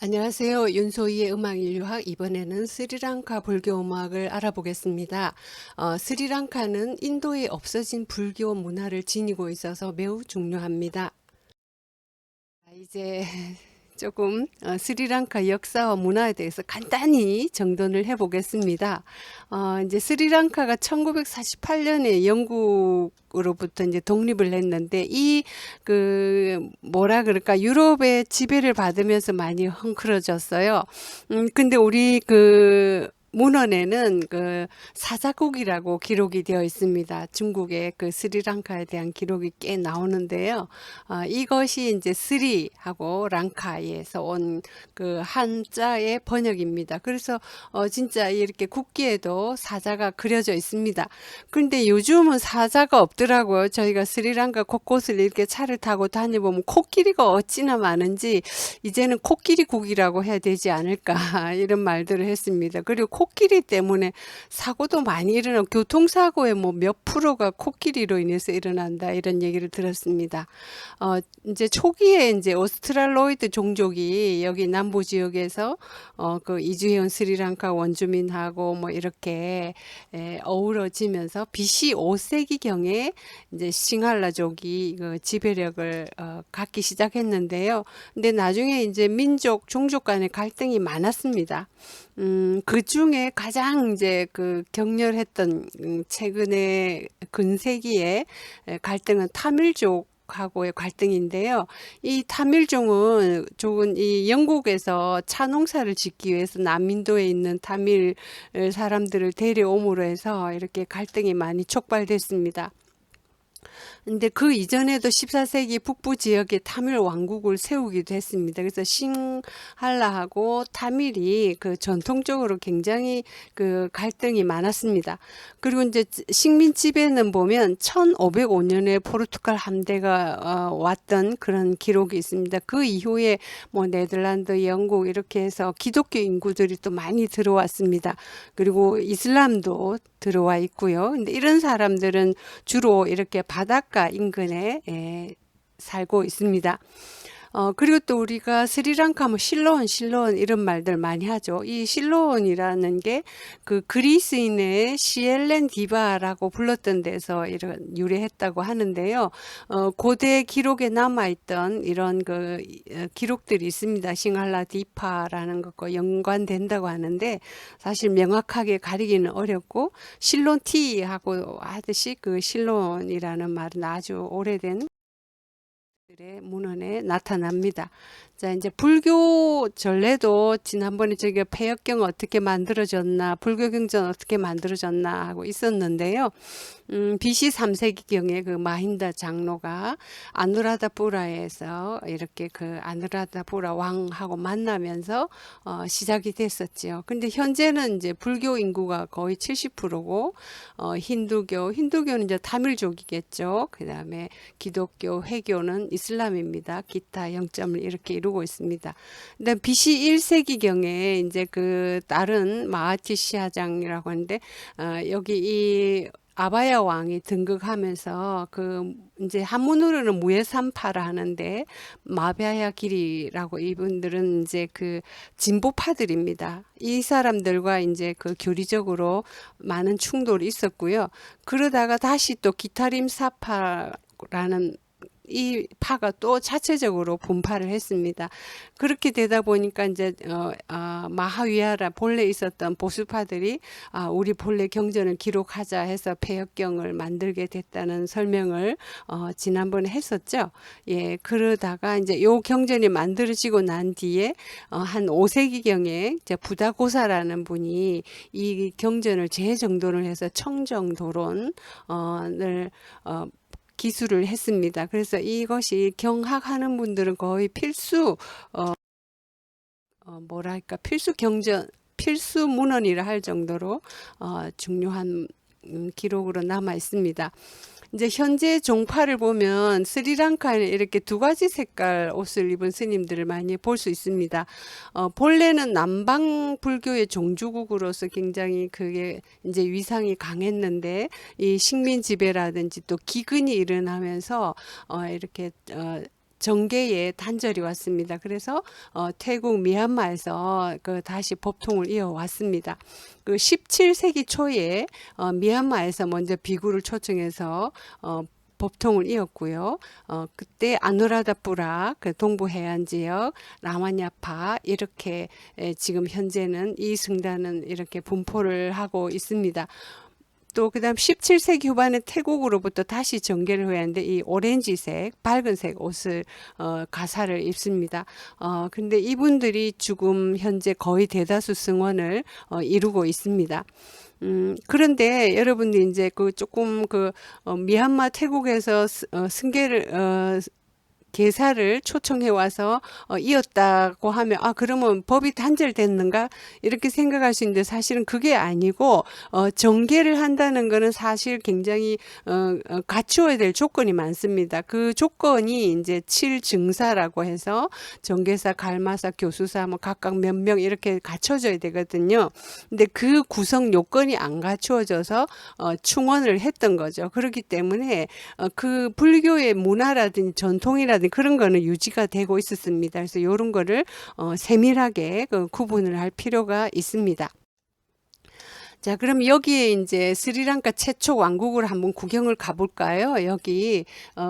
안녕하세요. 윤소희의 음악인류학, 이번에는 스리랑카 불교 음악을 알아보겠습니다. 스리랑카는 인도에 없어진 불교 문화를 지니고 있어서 매우 중요합니다. 이제 조금 스리랑카 역사와 문화에 대해서 간단히 정돈을 해보겠습니다. 이제 스리랑카가 1948년에 영국으로부터 이제 독립을 했는데 뭐라 그럴까, 유럽의 지배를 받으면서 많이 헝클어졌어요. 근데 우리 문헌에는 사자국이라고 기록이 되어 있습니다. 중국의 스리랑카에 대한 기록이 꽤 나오는데요. 이것이 이제 스리하고 랑카에서 온 한자의 번역입니다. 그래서 진짜 이렇게 국기에도 사자가 그려져 있습니다. 그런데 요즘은 사자가 없더라고요. 저희가 스리랑카 곳곳을 이렇게 차를 타고 다녀보면 코끼리가 어찌나 많은지 이제는 코끼리국이라고 해야 되지 않을까 이런 말들을 했습니다. 그리고 코끼리 때문에 사고도 많이 일어나고 교통사고의 뭐 몇 프로가 코끼리로 인해서 일어난다 이런 얘기를 들었습니다. 이제 초기에 이제 오스트랄로이드 종족이 여기 남부 지역에서 이주해온 스리랑카 원주민하고 뭐 이렇게 어우러지면서 BC 5세기경에 이제 싱할라족이 지배력을 갖기 시작했는데요. 근데 나중에 이제 민족, 종족 간의 갈등이 많았습니다. 그 중에 가장 이제 격렬했던 최근에 근세기의 갈등은 타밀족하고의 갈등인데요. 이 타밀족은 이 영국에서 차 농사를 짓기 위해서 남인도에 있는 타밀 사람들을 데려옴으로 해서 이렇게 갈등이 많이 촉발됐습니다. 근데 그 이전에도 14세기 북부 지역에 타밀 왕국을 세우기도 했습니다. 그래서 싱할라하고 타밀이 전통적으로 굉장히 갈등이 많았습니다. 그리고 이제 식민 지배는 보면 1505년에 포르투갈 함대가 왔던 그런 기록이 있습니다. 그 이후에 뭐 네덜란드, 영국 이렇게 해서 기독교 인구들이 또 많이 들어왔습니다. 그리고 이슬람도 들어와 있고요. 근데 이런 사람들은 주로 이렇게 바닷가 인근에 살고 있습니다. 그리고 또 우리가 스리랑카 뭐 실로온 이런 말들 많이 하죠. 이 실로온이라는 게 그리스인의 시엘렌 디바라고 불렀던 데서 이런 유래했다고 하는데요. 고대 기록에 남아있던 이런 기록들이 있습니다. 싱할라 디파라는 것과 연관된다고 하는데 사실 명확하게 가리기는 어렵고 실론티하고 하듯이 실론이라는 말은 아주 오래된 의 문헌에 나타납니다. 자, 이제 불교 전례도 지난번에 저기 폐역경 어떻게 만들어졌나, 불교경전 어떻게 만들어졌나 하고 있었는데요. BC 3세기경에 마힌다 장로가 아누라다푸라에서 이렇게 아누라다푸라 왕하고 만나면서 시작이 됐었지요. 근데 현재는 이제 불교 인구가 거의 70%고 힌두교는 이제 타밀족이겠죠. 그다음에 기독교, 회교는 이슬람입니다. 기타 0점을 이렇게 이루고 있습니다. 근데 BC 1세기경에 이제 다른 마하티시아장이라고 하는데 여기 이 아바야 왕이 등극하면서 이제 한문으로는 무예산파라 하는데 마바야 길이라고 이분들은 이제 진보파들입니다. 이 사람들과 이제 교리적으로 많은 충돌이 있었고요. 그러다가 다시 또 기타림사파라는 이 파가 또 자체적으로 분파를 했습니다. 그렇게 되다 보니까 이제 마하위하라 본래 있었던 보수파들이 우리 본래 경전을 기록하자 해서 폐역경을 만들게 됐다는 설명을 지난번에 했었죠. 예, 그러다가 이제 요 경전이 만들어지고 난 뒤에 한 5세기경에 이제 부다고사라는 분이 이 경전을 재정돈을 해서 청정도론을 기술을 했습니다. 그래서 이것이 경학하는 분들은 거의 뭐랄까 필수 경전, 필수 문헌이라 할 정도로 중요한 기록으로 남아 있습니다. 이제 현재 종파를 보면 스리랑카에는 이렇게 두 가지 색깔 옷을 입은 스님들을 많이 볼 수 있습니다. 본래는 남방 불교의 종주국으로서 굉장히 그게 이제 위상이 강했는데 이 식민 지배라든지 또 기근이 일어나면서 이렇게 정계에 단절이 왔습니다. 그래서 태국 미얀마에서 그 다시 법통을 이어왔습니다. 그 17세기 초에 미얀마에서 먼저 비구를 초청해서 법통을 이었고요. 그때 아누라다푸라, 그 동부 해안 지역, 라마냐파 이렇게 지금 현재는 이 승단은 이렇게 분포를 하고 있습니다. 또 그다음 17세기 후반에 태국으로부터 다시 정계를 회하는데 이 오렌지색, 밝은색 옷을 가사를 입습니다. 근데 이분들이 지금 현재 거의 대다수 승원을 이루고 있습니다. 그런데 여러분들 이제 그 조금 미얀마 태국에서 승계를 계사를 초청해 와서 이었다고 하면 그러면 법이 단절됐는가 이렇게 생각할 수 있는데 사실은 그게 아니고 정계를 한다는 거는 사실 굉장히 갖추어야 될 조건이 많습니다. 그 조건이 이제 7증사라고 해서 정계사, 갈마사, 교수사 뭐 각각 몇 명 이렇게 갖춰져야 되거든요. 근데 그 구성 요건이 안 갖추어져서 충원을 했던 거죠. 그렇기 때문에 그 불교의 문화라든지 전통이라든지 그런 거는 유지가 되고 있었습니다. 그래서 이런 거를 세밀하게 구분을 할 필요가 있습니다. 자, 그럼 여기에 이제 스리랑카 최초 왕국을 한번 구경을 가볼까요? 여기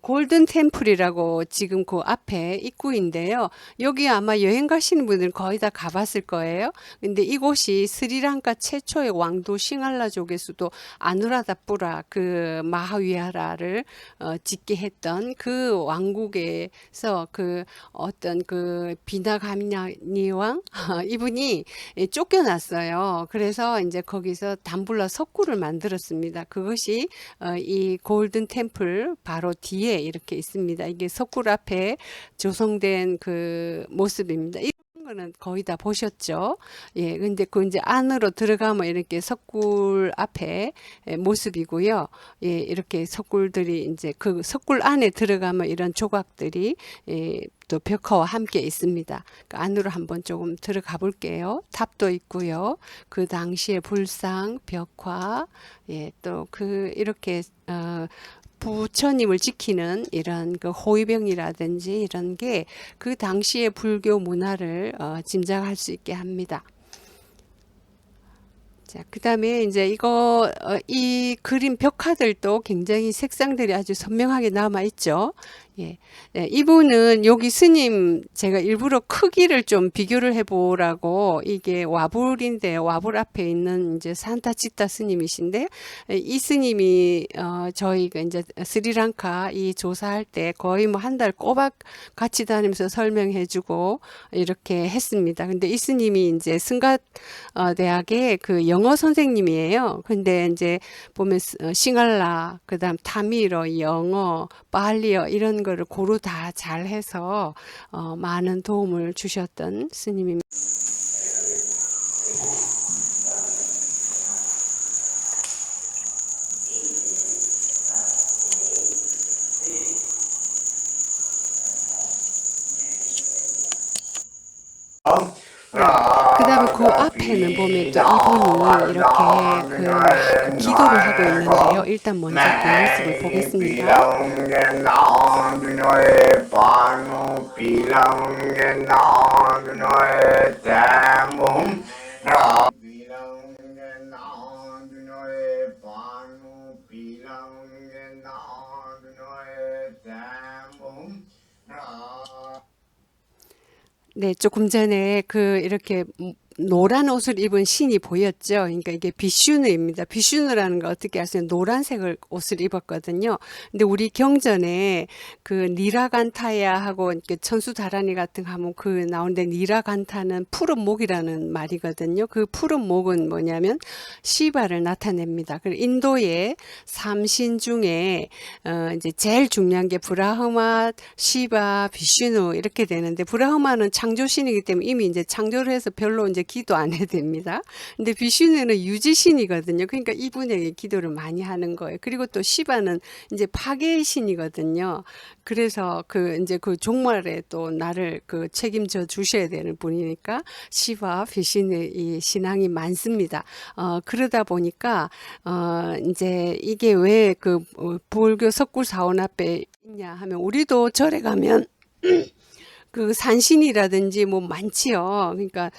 골든 템플이라고 지금 그 앞에 입구인데요. 여기 아마 여행 가시는 분들은 거의 다 가봤을 거예요. 근데 이곳이 스리랑카 최초의 왕도 싱할라족의 수도 아누라다푸라 그 마하위하라를 짓게 했던 그 왕국에서 그 어떤 그 비나가미니 왕 이분이 쫓겨났어요. 그래서 이제 거기서 담불라 석굴을 만들었습니다. 그것이 이 골든 템플 바로 뒤에 이렇게 있습니다. 이게 석굴 앞에 조성된 그 모습입니다. 이런 거는 거의 다 보셨죠? 예, 근데 그 이제 안으로 들어가면 이렇게 석굴 앞에 모습이고요. 예, 이렇게 석굴들이 이제 그 석굴 안에 들어가면 이런 조각들이 또 벽화와 함께 있습니다. 그 안으로 한번 조금 들어가 볼게요. 탑도 있고요. 그 당시의 불상, 벽화, 예, 또 그 이렇게 부처님을 지키는 이런 그 호위병이라든지 이런 게 그 당시의 불교 문화를 짐작할 수 있게 합니다. 자, 그 다음에 이제 이 그림 벽화들도 굉장히 색상들이 아주 선명하게 남아 있죠. 예. 네, 이분은 여기 스님 제가 일부러 크기를 좀 비교를 해보라고 이게 와불인데 와불 앞에 있는 이제 산타치타 스님이신데 이 스님이 저희가 이제 스리랑카 이 조사할 때 거의 뭐 한 달 꼬박 같이 다니면서 설명해주고 이렇게 했습니다. 근데 이 스님이 이제 승갓 대학의 그 영어 선생님이에요. 근데 이제 보면 싱할라, 그다음 타미러, 영어, 빨리어 이런 거를 고루 다 잘해서 많은 도움을 주셨던 스님입니다. 그 다음에 그 앞에는 보면 또 이분이 이렇게 그 기도를 하고 있는데요. 일단 먼저 그 모습을 보겠습니다. 네, 조금 전에 이렇게 노란 옷을 입은 신이 보였죠. 그러니까 이게 비슈누입니다. 비슈누라는 거 어떻게 아세요? 노란색을 옷을 입었거든요. 근데 우리 경전에 그 니라간타야 하고 이렇게 천수다라니 같은 거 하면 그 나오는데 니라간타는 푸른 목이라는 말이거든요. 그 푸른 목은 뭐냐면 시바를 나타냅니다. 그리고 인도의 삼신 중에 이제 제일 중요한 게 브라흐마, 시바, 비슈누 이렇게 되는데 브라흐마는 창조신이기 때문에 이미 이제 창조를 해서 별로 이제 기도 안 해도 됩니다. 근데 비슈누는 유지신이거든요. 그러니까 이분에게 기도를 많이 하는 거예요. 그리고 또 시바는 이제 파괴의 신이거든요. 그래서 이제 그 종말에 또 나를 책임져 주셔야 되는 분이니까 시바, 비슈누 이 신앙이 많습니다. 그러다 보니까 이제 이게 왜 불교 석굴 사원 앞에 있냐 하면 우리도 절에 가면 그 산신이라든지 뭐 많지요. 그러니까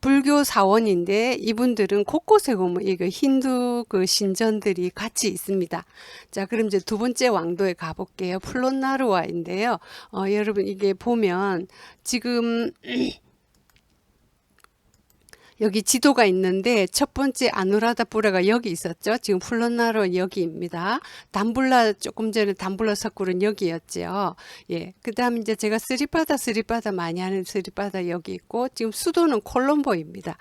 불교 사원인데 이분들은 곳곳에 보면 이거 힌두 그 신전들이 같이 있습니다. 자, 그럼 이제 두 번째 왕도에 가볼게요. 플롯나루아인데요. 여러분 이게 보면 지금 여기 지도가 있는데 첫 번째 아누라다푸라가 여기 있었죠. 지금 플롯나루 여기입니다. 담불라 조금 전에 담불라 석굴은 여기였죠. 예. 그다음 이제 제가 스리바다 많이 하는 스리바다 여기 있고 지금 수도는 콜롬보입니다.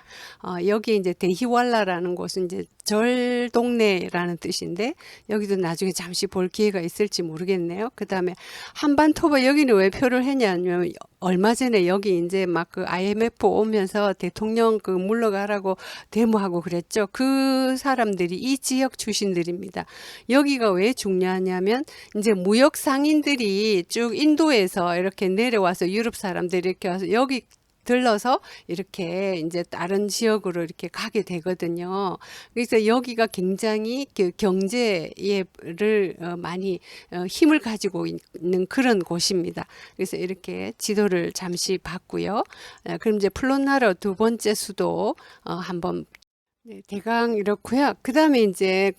여기 이제 데히왈라라는 곳은 이제 절 동네라는 뜻인데 여기도 나중에 잠시 볼 기회가 있을지 모르겠네요. 그다음에 한반토바 여기는 왜 표를 했냐면 얼마 전에 여기 이제 막 그 IMF 오면서 대통령 그 물러가라고 데모하고 그랬죠. 그 사람들이 이 지역 출신들입니다. 여기가 왜 중요하냐면 이제 무역 상인들이 쭉 인도에서 이렇게 내려와서 유럽 사람들이 이렇게 와서 여기 들러서 이렇게 이제 다른 지역으로 이렇게 가게 되거든요. 그래서 여기가 굉장히 그 경제를 많이 힘을 가지고 있는 그런 곳입니다. 그래서 이렇게 지도를 잠시 봤고요. 그럼 이제 플롯나루 두 번째 수도 한번 네, 대강 이렇고요. 그다음에 이제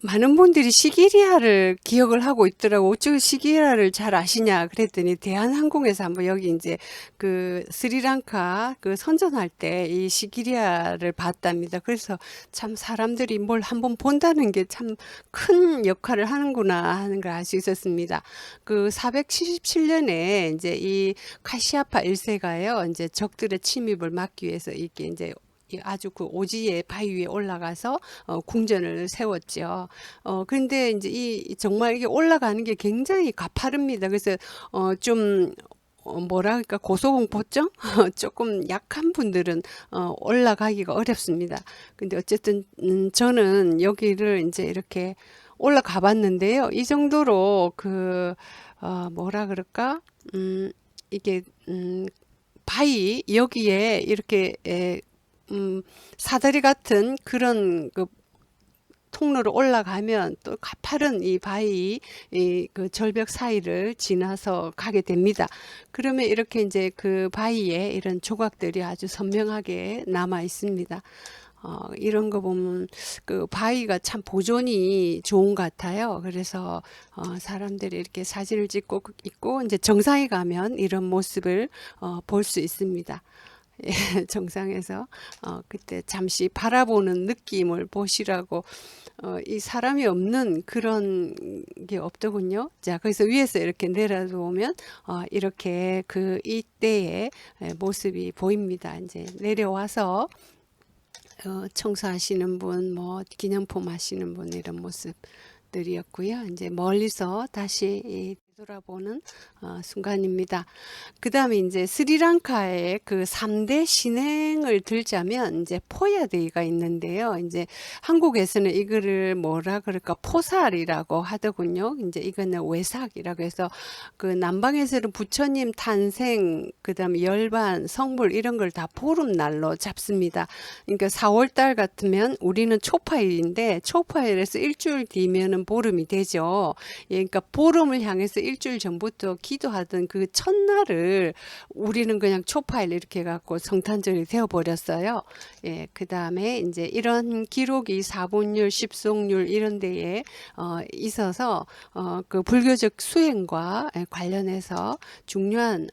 많은 분들이 시기리아를 기억을 하고 있더라고. 어쩌고 시기리아를 잘 아시냐 그랬더니 대한항공에서 한번 여기 이제 그 스리랑카 그 선전할 때 이 시기리아를 봤답니다. 그래서 참 사람들이 뭘 한번 본다는 게 참 큰 역할을 하는구나 하는 걸 알 수 있었습니다. 그 477년에 이제 이 카시아파 1세가요. 이제 적들의 침입을 막기 위해서 이렇게 이제 아주 그 오지의 바위 위에 올라가서 궁전을 세웠죠. 그런데 이제 이 정말 이게 올라가는 게 굉장히 가파릅니다. 그래서 좀 뭐랄까 고소공포증 조금 약한 분들은 올라가기가 어렵습니다. 근데 어쨌든 저는 여기를 이제 이렇게 올라가 봤는데요. 이 정도로 뭐라 그럴까 이게 바위 여기에 이렇게 사다리 같은 그런 그 통로로 올라가면 또 가파른 이 바위 그 절벽 사이를 지나서 가게 됩니다. 그러면 이렇게 이제 그 바위에 이런 조각들이 아주 선명하게 남아 있습니다. 이런 거 보면 그 바위가 참 보존이 좋은 것 같아요. 그래서 사람들이 이렇게 사진을 찍고 있고 이제 정상에 가면 이런 모습을 볼 수 있습니다. 예, 정상에서 그때 잠시 바라보는 느낌을 보시라고 이 사람이 없는 그런 게 없더군요. 자, 그래서 위에서 이렇게 내려보면 이렇게 그 이때의 모습이 보입니다. 이제 내려와서 청소하시는 분, 뭐 기념품 하시는 분 이런 모습들이었고요. 이제 멀리서 다시 돌아보는 순간입니다. 그 다음에 이제 스리랑카의 그 3대 신행을 들자면 이제 포야데이가 있는데요. 이제 한국에서는 이거를 뭐라 그럴까 포살이라고 하더군요. 이제 이거는 외삭이라고 해서 그 남방에서는 부처님 탄생, 그 다음에 열반, 성불 이런 걸 다 보름날로 잡습니다. 그러니까 4월달 같으면 우리는 초파일인데 초파일에서 일주일 뒤면은 보름이 되죠. 예, 그러니까 보름을 향해서 일주일 전부터 기도하던 그 첫날을 우리는 그냥 초파일 이렇게 해갖고 성탄절이 되어버렸어요. 예, 그 다음에 이제 이런 기록이 사본율, 십송율 이런 데에 있어서 그 불교적 수행과 관련해서 중요한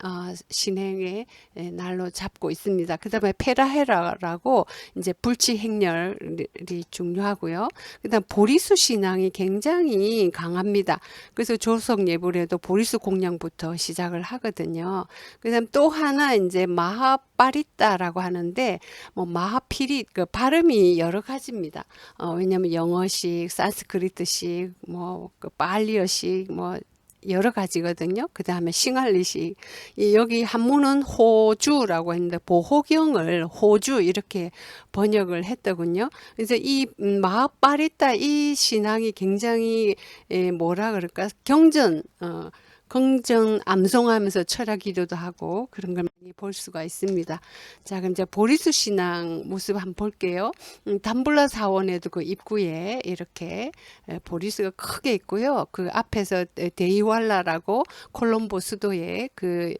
신행의 날로 잡고 있습니다. 그 다음에 페라헤라라고 이제 불치 행렬이 중요하고요. 그 다음 보리수 신앙이 굉장히 강합니다. 그래서 조석 예불에도 보리수 공양부터 시작을 하거든요. 그 다음 또 하나 이제 마하파리따라고 하는데 뭐 마하피릿 그 발음이 여러 가지입니다. 왜냐면 영어식, 산스크리트식, 뭐그 팔리어식 뭐 여러 가지거든요. 그 다음에 싱할리식. 여기 한문은 호주라고 했는데 보호경을 호주 이렇게 번역을 했더군요. 그래서 이 마하파리따 이 신앙이 굉장히 뭐라 그럴까 경전 긍정 암송하면서 철학 기도도 하고 그런 걸 많이 볼 수가 있습니다. 자, 그럼 이제 보리수 신앙 모습 한번 볼게요. 담블라 사원에도 그 입구에 이렇게 보리수가 크게 있고요. 그 앞에서 데이왈라라고 콜롬보 수도의 그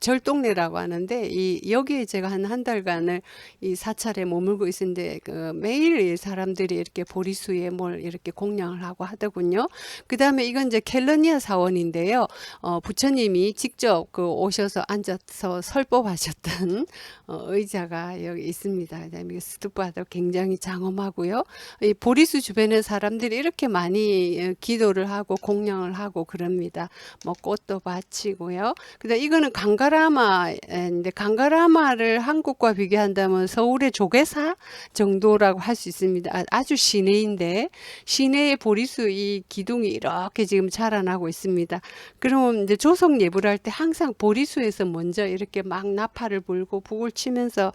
절동네라고 하는데 이 여기에 제가 한 달간을 이 사찰에 머물고 있었는데 그 매일 이 사람들이 이렇게 보리수에 뭘 이렇게 공양을 하고 하더군요. 그 다음에 이건 이제 켈러니아 사원인데요. 부처님이 직접 그 오셔서 앉아서 설법하셨던 의자가 여기 있습니다. 그다음에 스투파도 굉장히 장엄하고요. 이 보리수 주변에 사람들이 이렇게 많이 기도를 하고 공양을 하고 그럽니다. 뭐 꽃도 바치고요. 그다음 이거는 강가라마인데 강가라마를 한국과 비교한다면 서울의 조계사 정도라고 할 수 있습니다. 아주 시내인데 시내의 보리수 이 기둥이 이렇게 지금 자라나고 있습니다. 그럼 이제 조성 예불 할 때 항상 보리수에서 먼저 이렇게 막 나팔을 불고 북을 치면서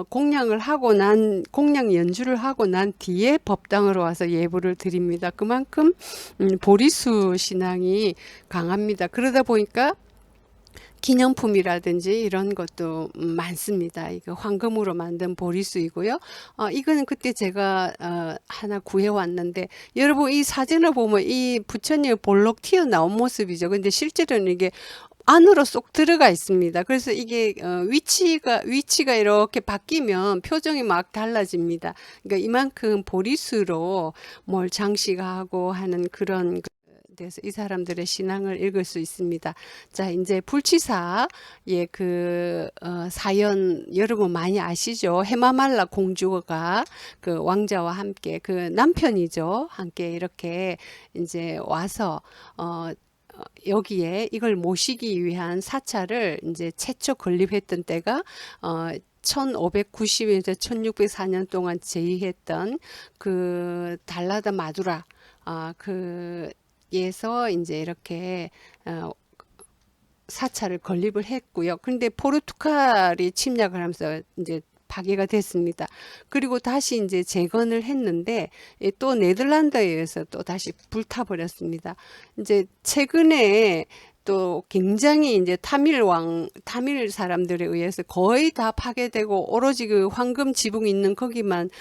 공양을 하고 난 공양 연주를 하고 난 뒤에 법당으로 와서 예불을 드립니다. 그만큼 보리수 신앙이 강합니다. 그러다 보니까 기념품이라든지 이런 것도 많습니다. 이거 황금으로 만든 보리수이고요. 이거는 그때 제가 하나 구해왔는데 여러분 이 사진을 보면 이 부처님의 볼록 튀어나온 모습이죠. 근데 실제로는 이게 안으로 쏙 들어가 있습니다. 그래서 이게 위치가 이렇게 바뀌면 표정이 막 달라집니다. 그러니까 이만큼 보리수로 뭘 장식하고 하는 그런 그래서 이 사람들의 신앙을 읽을 수 있습니다. 자, 이제 불치사의 그 사연 여러분 많이 아시죠? 헤마말라 공주가 그 왕자와 함께 그 남편이죠. 함께 이렇게 이제 와서 여기에 이걸 모시기 위한 사찰을 이제 최초 건립했던 때가 1590에서 1604년 동안 제위했던 그 달라다 마두라 에서 이제 이렇게 사찰을 건립을 했고요. 그런데 포르투갈이 침략을 하면서 이제 파괴가 됐습니다. 그리고 다시 이제 재건을 했는데 또 네덜란드에 의해서 또 다시 불타버렸습니다. 이제 최근에 또 굉장히 이제 타밀 사람들에 의해서 거의 다 파괴되고 오로지 그 황금 지붕 있는 거기만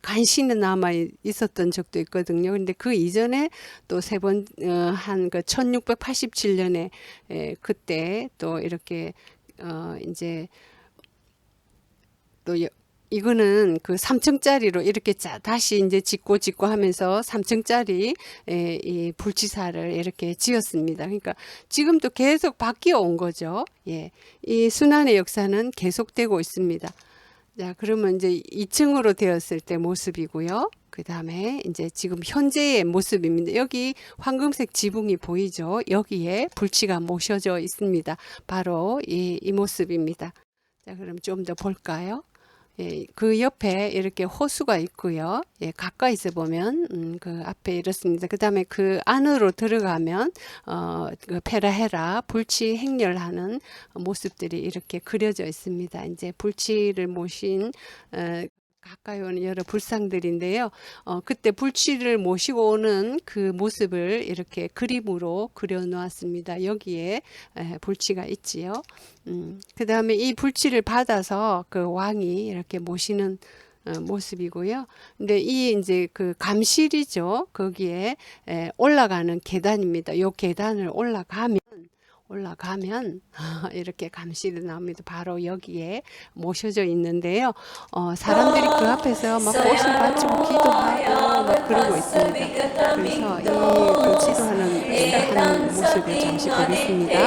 간신히 남아 있었던 적도 있거든요. 근데 그 이전에 또 세 번 한 그 1687년에 그때 또 이렇게 이제 또 이거는 그 3층짜리로 이렇게 다시 이제 짓고 하면서 3층짜리 이 불치사를 이렇게 지었습니다. 그러니까 지금도 계속 바뀌어 온 거죠. 예. 이 순환의 역사는 계속되고 있습니다. 자, 그러면 이제 2층으로 되었을 때 모습이고요. 그 다음에 이제 지금 현재의 모습입니다. 여기 황금색 지붕이 보이죠? 여기에 불치가 모셔져 있습니다. 바로 이 모습입니다. 자, 그럼 좀 더 볼까요? 예, 그 옆에 이렇게 호수가 있고요. 예, 가까이서 보면 그 앞에 이렇습니다. 그 다음에 그 안으로 들어가면 그 페라헤라 불치 행렬하는 모습들이 이렇게 그려져 있습니다. 이제 불치를 모신 가까이 오는 여러 불상들인데요. 그때 불치를 모시고 오는 그 모습을 이렇게 그림으로 그려 놓았습니다. 여기에 불치가 있지요. 그 다음에 이 불치를 받아서 그 왕이 이렇게 모시는 모습이고요. 근데 이 이제 그 감실이죠. 거기에 올라가는 계단입니다. 요 계단을 올라가면 이렇게 감실이 나옵니다. 바로 여기에 모셔져 있는데요. 사람들이 그 앞에서 막 꽃을 바치고 기도하고 막 그러고 있습니다. 그래서 이 그 기도하는 모습을 잠시 보겠습니다.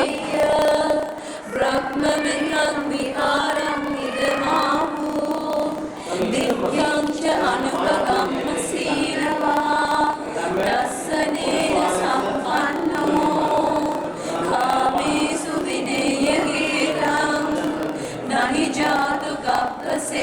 Nahi jadu kapla se